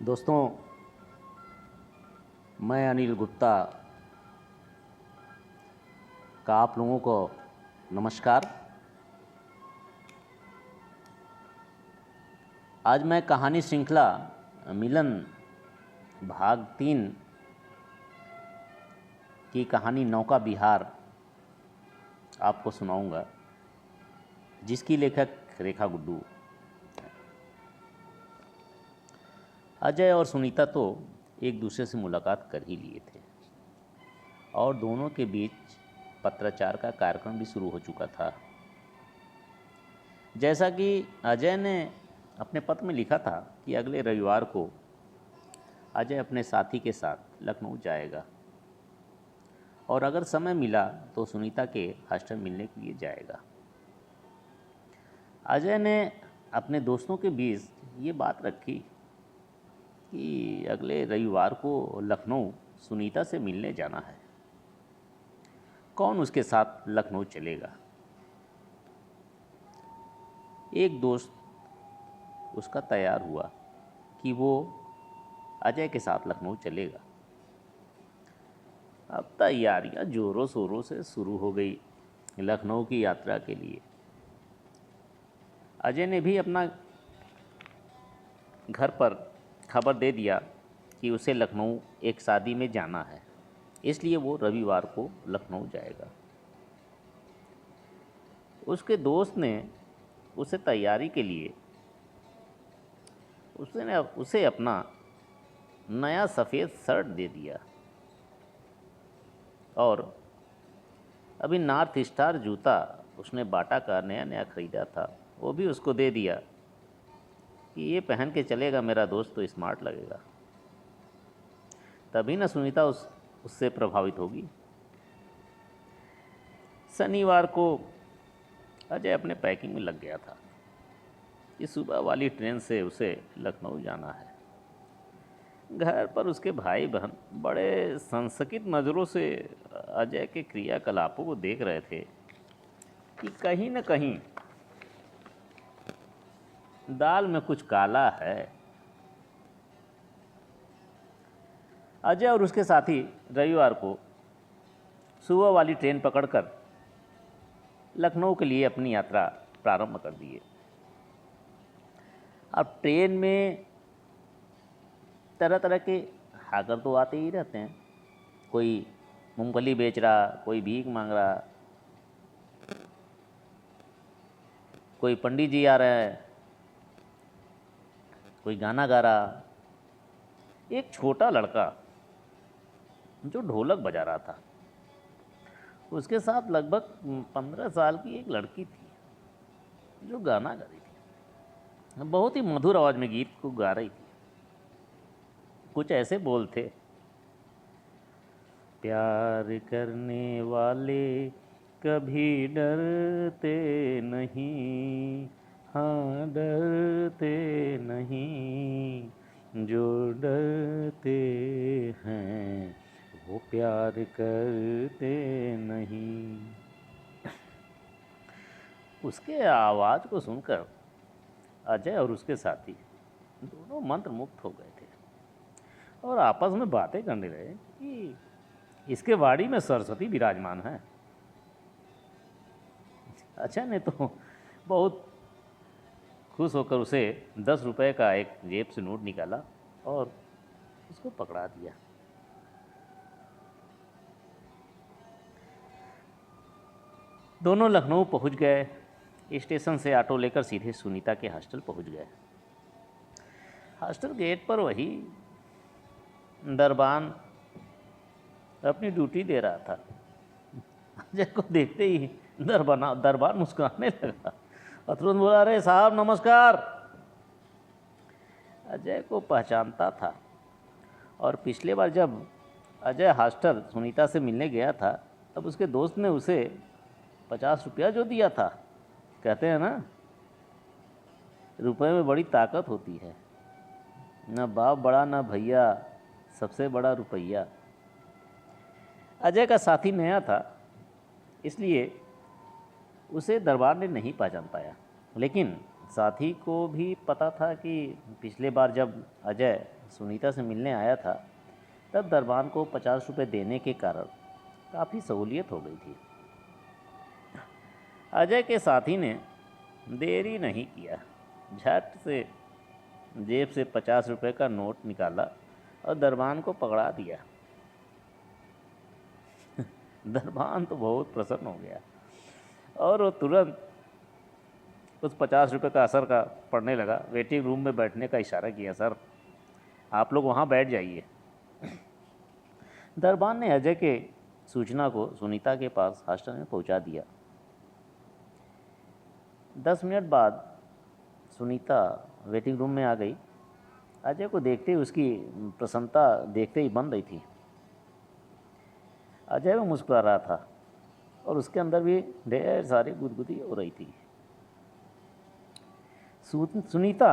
दोस्तों, मैं अनिल गुप्ता का आप लोगों को नमस्कार। आज मैं कहानी श्रृंखला मिलन भाग 3 की कहानी नौका विहार आपको सुनाऊंगा, जिसकी लेखक रेखा गुड्डू। अजय और सुनीता तो एक दूसरे से मुलाकात कर ही लिए थे और दोनों के बीच पत्राचार का कार्यक्रम भी शुरू हो चुका था। जैसा कि अजय ने अपने पत्र में लिखा था कि अगले रविवार को अजय अपने साथी के साथ लखनऊ जाएगा और अगर समय मिला तो सुनीता के हॉस्टल मिलने के लिए जाएगा। अजय ने अपने दोस्तों के बीच ये बात रखी कि अगले रविवार को लखनऊ सुनीता से मिलने जाना है। कौन उसके साथ लखनऊ चलेगा? एक दोस्त उसका तैयार हुआ कि वो अजय के साथ लखनऊ चलेगा। अब तैयारियां जोरों शोरों से शुरू हो गई लखनऊ की यात्रा के लिए। अजय ने भी अपना घर पर खबर दे दिया कि उसे लखनऊ एक शादी में जाना है, इसलिए वो रविवार को लखनऊ जाएगा। उसके दोस्त ने उसे तैयारी के लिए उसे अपना नया सफ़ेद शर्ट दे दिया और अभी नॉर्थ स्टार जूता उसने बाटा का नया नया ख़रीदा था, वो भी उसको दे दिया कि ये पहन के चलेगा मेरा दोस्त तो स्मार्ट लगेगा। तभी ना सुनीता उससे प्रभावित होगी। शनिवार को अजय अपने पैकिंग में लग गया था कि सुबह वाली ट्रेन से उसे लखनऊ जाना है। घर पर उसके भाई बहन बड़े संशयित नज़रों से अजय के क्रियाकलापों को देख रहे थे कि कहीं न कहीं दाल में कुछ काला है। अजय और उसके साथी रविवार को सुबह वाली ट्रेन पकड़कर लखनऊ के लिए अपनी यात्रा प्रारंभ कर दिए। अब ट्रेन में तरह तरह के हाकर तो आते ही रहते हैं। कोई मूंगफली बेच रहा, कोई भीख मांग रहा, कोई पंडित जी आ रहे हैं, कोई गाना गा रहा। एक छोटा लड़का जो ढोलक बजा रहा था, उसके साथ लगभग 15 साल की एक लड़की थी जो गाना गा रही थी। बहुत ही मधुर आवाज़ में गीत को गा रही थी। कुछ ऐसे बोल थे, प्यार करने वाले कभी डरते नहीं, हाँ डरते नहीं, जो डरते हैं वो प्यार करते नहीं। उसके आवाज़ को सुनकर अजय और उसके साथी दोनों मंत्रमुग्ध हो गए थे और आपस में बातें करने लगे कि इसके वाड़ी में सरस्वती विराजमान है। अजय ने तो बहुत खुश होकर उसे 10 रुपए का एक जेब से नोट निकाला और उसको पकड़ा दिया। दोनों लखनऊ पहुंच गए। स्टेशन से ऑटो लेकर सीधे सुनीता के हॉस्टल पहुंच गए। हॉस्टल गेट पर वही दरबान अपनी ड्यूटी दे रहा था। अजय को देखते ही दरबान मुस्कुराने लगा और तुरंत बोला, अरे साहब नमस्कार। अजय को पहचानता था और पिछले बार जब अजय हॉस्टल सुनीता से मिलने गया था तब उसके दोस्त ने उसे 50 रुपया जो दिया था। कहते हैं ना, रुपए में बड़ी ताकत होती है, न बाप बड़ा न भैया, सबसे बड़ा रुपया। अजय का साथी नया था, इसलिए उसे दरबार ने नहीं पहचान पाया, लेकिन साथी को भी पता था कि पिछले बार जब अजय सुनीता से मिलने आया था तब दरबान को 50 रुपये देने के कारण काफ़ी सहूलियत हो गई थी। अजय के साथी ने देरी नहीं किया, झट से जेब से 50 रुपये का नोट निकाला और दरबान को पकड़ा दिया। दरबान तो बहुत प्रसन्न हो गया और वो तुरंत उस 50 रुपये का असर का पड़ने लगा। वेटिंग रूम में बैठने का इशारा किया, सर आप लोग वहाँ बैठ जाइए। दरबान ने अजय के सूचना को सुनीता के पास हॉस्टल में पहुँचा दिया। 10 मिनट बाद सुनीता वेटिंग रूम में आ गई। अजय को देखते ही उसकी प्रसन्नता देखते ही बन रही थी। अजय भी मुस्कुरा रहा था और उसके अंदर भी ढेर सारी गुदगुदी हो रही थी। सुनीता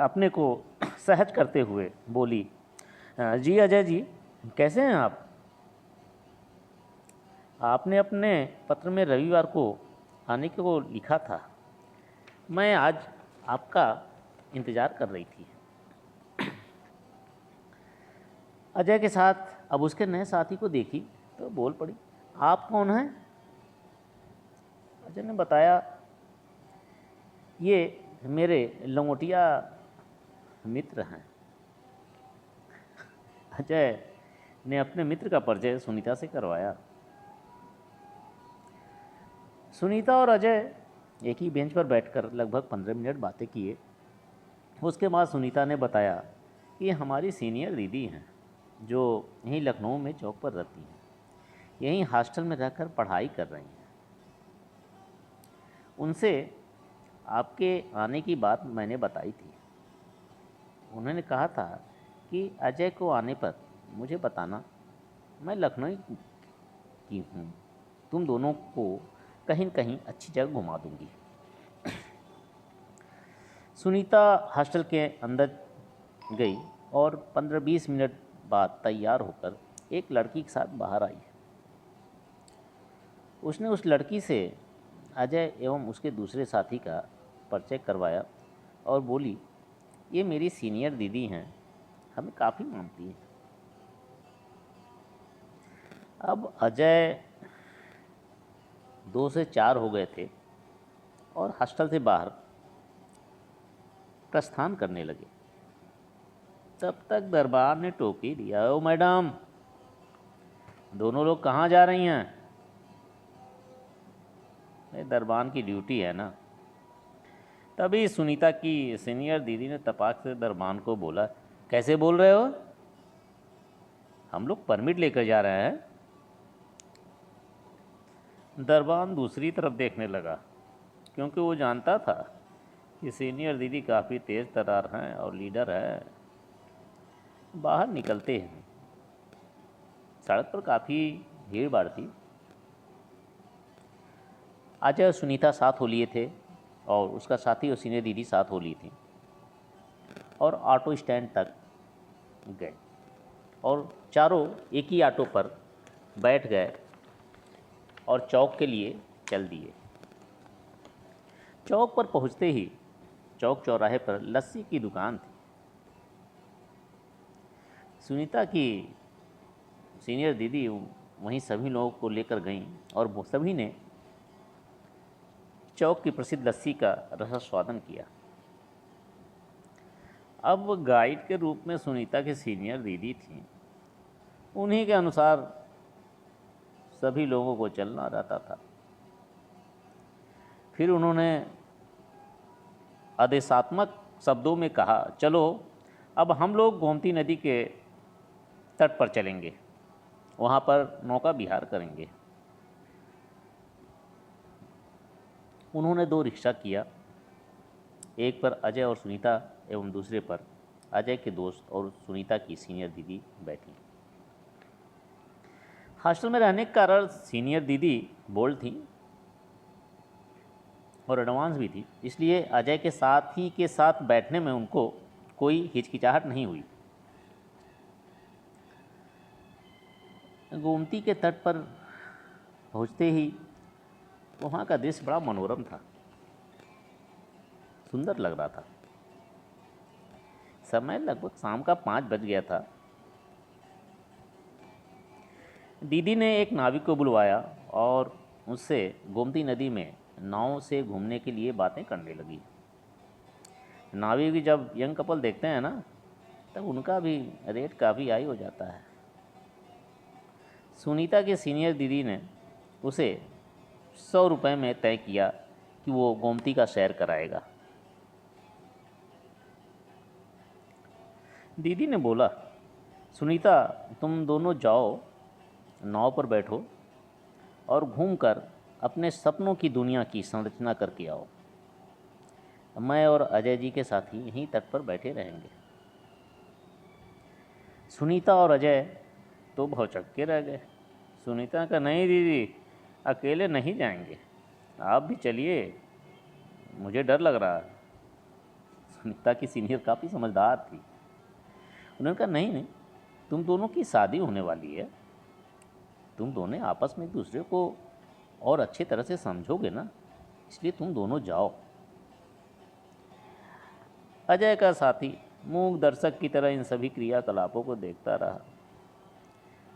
अपने को सहज करते हुए बोली, जी अजय जी, कैसे हैं आप? आपने अपने पत्र में रविवार को आने को लिखा था, मैं आज आपका इंतज़ार कर रही थी। अजय के साथ अब उसके नए साथी को देखी तो बोल पड़ी, आप कौन हैं? अजय ने बताया, ये मेरे लंगोटिया मित्र हैं। अजय ने अपने मित्र का परिचय सुनीता से करवाया। सुनीता और अजय एक ही बेंच पर बैठकर लगभग 15 मिनट बातें किए। उसके बाद सुनीता ने बताया कि ये हमारी सीनियर दीदी हैं जो यहीं लखनऊ में चौक पर रहती हैं, यहीं हॉस्टल में रहकर पढ़ाई कर रही हैं। उनसे आपके आने की बात मैंने बताई थी। उन्होंने कहा था कि अजय को आने पर मुझे बताना, मैं लखनऊ की हूँ, तुम दोनों को कहीं न कहीं अच्छी जगह घुमा दूँगी। सुनीता हॉस्टल के अंदर गई और 15-20 मिनट बाद तैयार होकर एक लड़की के साथ बाहर आई। उसने उस लड़की से अजय एवं उसके दूसरे साथी का परिचय करवाया और बोली, ये मेरी सीनियर दीदी हैं, हमें काफ़ी मानती है। अब अजय 2 से 4 हो गए थे और हॉस्टल से बाहर प्रस्थान करने लगे। तब तक दरबार ने टोकी दिया, ओ मैडम, दोनों लोग कहाँ जा रही हैं? दरबान की ड्यूटी है ना। तभी सुनीता की सीनियर दीदी ने तपाक से दरबान को बोला, कैसे बोल रहे हो? हम लोग परमिट लेकर जा रहे हैं। दरबान दूसरी तरफ देखने लगा क्योंकि वो जानता था कि सीनियर दीदी काफ़ी तेज़ तर्रार हैं और लीडर है। बाहर निकलते हैं, सड़क पर काफ़ी भीड़ भाड़ थी। अजय और सुनीता साथ हो लिए थे और उसका साथी और सीनियर दीदी साथ हो ली थी और ऑटो स्टैंड तक गए और चारों एक ही ऑटो पर बैठ गए और चौक के लिए चल दिए। चौक पर पहुंचते ही चौक चौराहे पर लस्सी की दुकान थी। सुनीता की सीनियर दीदी वहीं सभी लोगों को लेकर गईं और वो सभी ने चौक की प्रसिद्ध लस्सी का रसास्वादन किया। अब गाइड के रूप में सुनीता की सीनियर दीदी थी, उन्हीं के अनुसार सभी लोगों को चलना रहता था। फिर उन्होंने आदेशात्मक शब्दों में कहा, चलो अब हम लोग गोमती नदी के तट पर चलेंगे, वहाँ पर नौका विहार करेंगे। उन्होंने 2 रिक्शा किया, एक पर अजय और सुनीता एवं दूसरे पर अजय के दोस्त और सुनीता की सीनियर दीदी बैठी। हॉस्टल में रहने के कारण सीनियर दीदी बोल्ड थी और एडवांस भी थी, इसलिए अजय के साथी के साथ बैठने में उनको कोई हिचकिचाहट नहीं हुई। गोमती के तट पर पहुँचते ही वहाँ का दृश्य बड़ा मनोरम था, सुंदर लग रहा था। समय लगभग शाम का 5 बज गया था। दीदी ने एक नाविक को बुलवाया और उससे गोमती नदी में नाव से घूमने के लिए बातें करने लगी। नाविक भी जब यंग कपल देखते हैं ना, तब उनका भी रेट काफ़ी हाई हो जाता है। सुनीता के सीनियर दीदी ने उसे 100 रुपये में तय किया कि वो गोमती का सैर कराएगा। दीदी ने बोला, सुनीता तुम दोनों जाओ, नाव पर बैठो और घूमकर अपने सपनों की दुनिया की संरचना करके आओ। मैं और अजय जी के साथ ही यहीं तट पर बैठे रहेंगे। सुनीता और अजय तो भौचक्के रह गए। सुनीता का, नहीं दीदी, अकेले नहीं जाएंगे, आप भी चलिए, मुझे डर लग रहा है। सुनीता की सीनियर काफ़ी समझदार थी। उन्होंने कहा, नहीं नहीं, तुम दोनों की शादी होने वाली है, तुम दोनों आपस में एक दूसरे को और अच्छी तरह से समझोगे ना, इसलिए तुम दोनों जाओ। अजय का साथी मूक दर्शक की तरह इन सभी क्रियाकलापों को देखता रहा।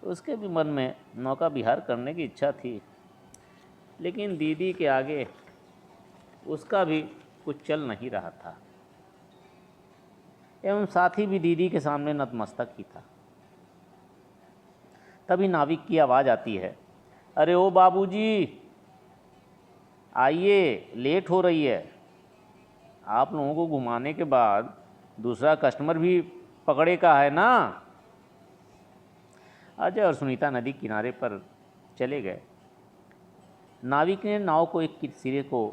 उसके भी मन में नौका विहार करने की इच्छा थी, लेकिन दीदी के आगे उसका भी कुछ चल नहीं रहा था, एवं साथी भी दीदी के सामने नतमस्तक ही था। तभी नाविक की आवाज़ आती है, अरे ओ बाबूजी, आइए, लेट हो रही है। आप लोगों को घुमाने के बाद दूसरा कस्टमर भी पकड़े का है ना। अजय और सुनीता नदी किनारे पर चले गए। नाविक ने नाव को एक सिरे को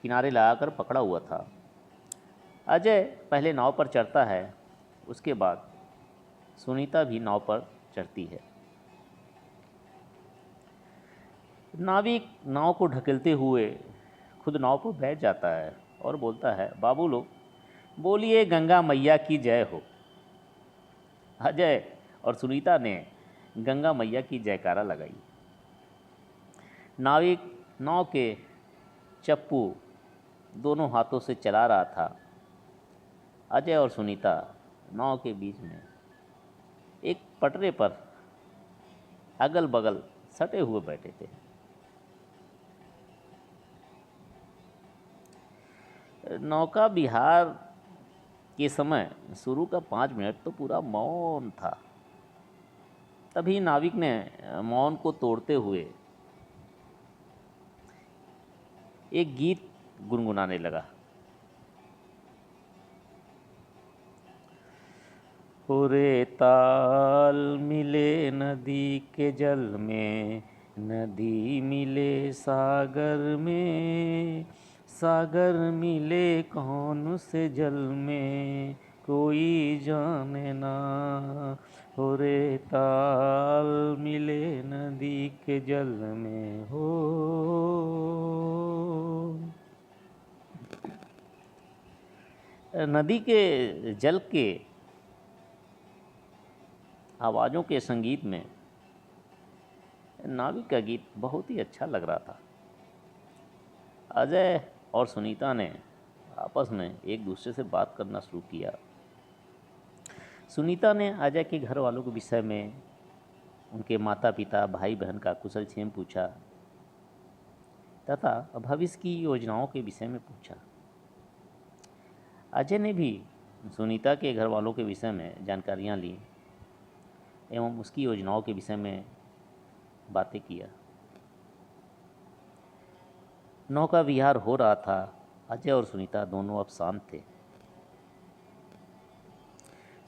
किनारे लगाकर पकड़ा हुआ था। अजय पहले नाव पर चढ़ता है, उसके बाद सुनीता भी नाव पर चढ़ती है। नाविक नाव को ढकेलते हुए खुद नाव पर बैठ जाता है और बोलता है, बाबू लोग बोलिए गंगा मैया की जय हो। अजय और सुनीता ने गंगा मैया की जयकारा लगाई। नाविक नाव के चप्पू दोनों हाथों से चला रहा था। अजय और सुनीता नाव के बीच में एक पटरे पर अगल बगल सटे हुए बैठे थे। नौका विहार के समय शुरू का 5 मिनट तो पूरा मौन था। तभी नाविक ने मौन को तोड़ते हुए एक गीत गुनगुनाने लगा। रे ताल मिले नदी के जल में, नदी मिले सागर में, सागर मिले कौन से जल में, कोई जाने ना। हो रे ताल मिले नदी के जल में हो। नदी के जल के आवाज़ों के संगीत में नाविक का गीत बहुत ही अच्छा लग रहा था। अजय और सुनीता ने आपस में एक दूसरे से बात करना शुरू किया। सुनीता ने अजय के घर वालों के विषय में, उनके माता पिता, भाई बहन का कुशल क्षेम पूछा तथा भविष्य की योजनाओं के विषय में पूछा। अजय ने भी सुनीता के घर वालों के विषय में जानकारियाँ ली एवं उसकी योजनाओं के विषय में बातें किया। नौका विहार हो रहा था। अजय और सुनीता दोनों अब शांत थे।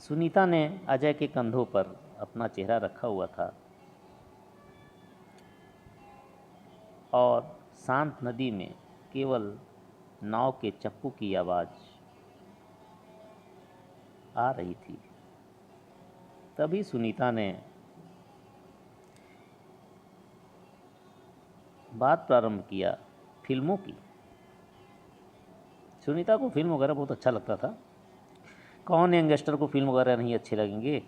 सुनीता ने अजय के कंधों पर अपना चेहरा रखा हुआ था और शांत नदी में केवल नाव के चप्पू की आवाज़ आ रही थी। तभी सुनीता ने बात प्रारंभ किया फिल्मों की। सुनीता को फिल्म वगैरह बहुत अच्छा लगता था। कौन यंगस्टर को फिल्म वगैरह नहीं अच्छे लगेंगे।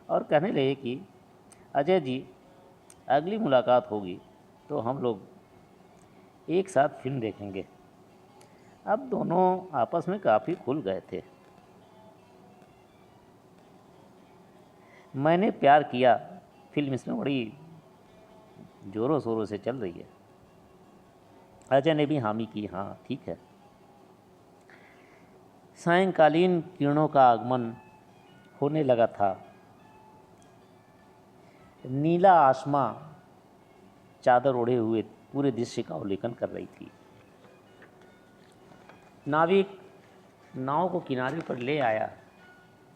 और कहने लगे कि अजय जी, अगली मुलाकात होगी तो हम लोग एक साथ फिल्म देखेंगे। अब दोनों आपस में काफ़ी खुल गए थे। मैंने प्यार किया फिल्म इसमें बड़ी ज़ोरों शोरों से चल रही है। अजय ने भी हामी की, हाँ ठीक है। सायंकालीन किरणों का आगमन होने लगा था। नीला आसमां चादर ओढ़े हुए पूरे दृश्य का अवलोकन कर रही थी। नाविक नाव को किनारे पर ले आया,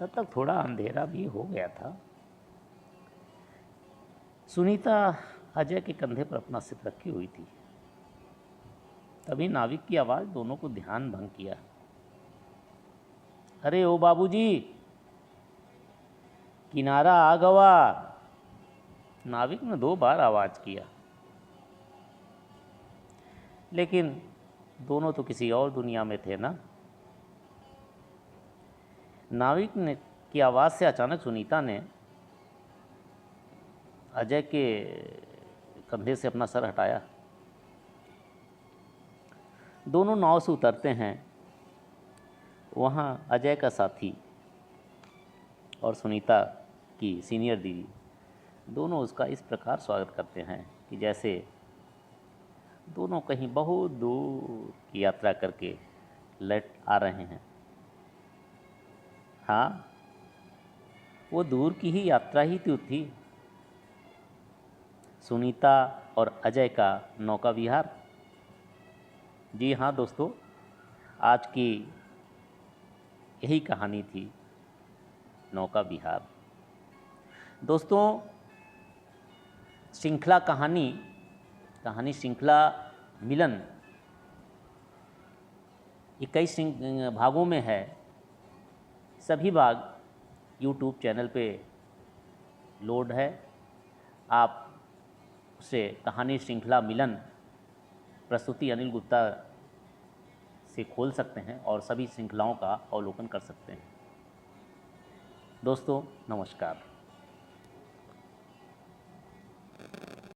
तब तक थोड़ा अंधेरा भी हो गया था। सुनीता अजय के कंधे पर अपना सिर रखी हुई थी। तभी नाविक की आवाज़ दोनों को ध्यान भंग किया। अरे ओ बाबूजी, किनारा आ गवा। नाविक ने 2 बार आवाज़ किया, लेकिन दोनों तो किसी और दुनिया में थे ना। नाविक ने की आवाज़ से अचानक सुनीता ने अजय के कंधे से अपना सर हटाया। दोनों नाव से उतरते हैं। वहाँ अजय का साथी और सुनीता की सीनियर दीदी दोनों उसका इस प्रकार स्वागत करते हैं कि जैसे दोनों कहीं बहुत दूर की यात्रा करके लौट आ रहे हैं। हाँ, वो दूर की ही यात्रा ही तो थी, सुनीता और अजय का नौका विहार। जी हाँ दोस्तों, आज की यही कहानी थी, नौका विहार। दोस्तों, श्रृंखला कहानी श्रृंखला मिलन 21 भागों में है। सभी भाग YouTube चैनल पे लोड है। आप उसे कहानी श्रृंखला मिलन प्रस्तुति अनिल गुप्ता से खोल सकते हैं और सभी श्रृंखलाओं का अवलोकन कर सकते हैं। दोस्तों नमस्कार।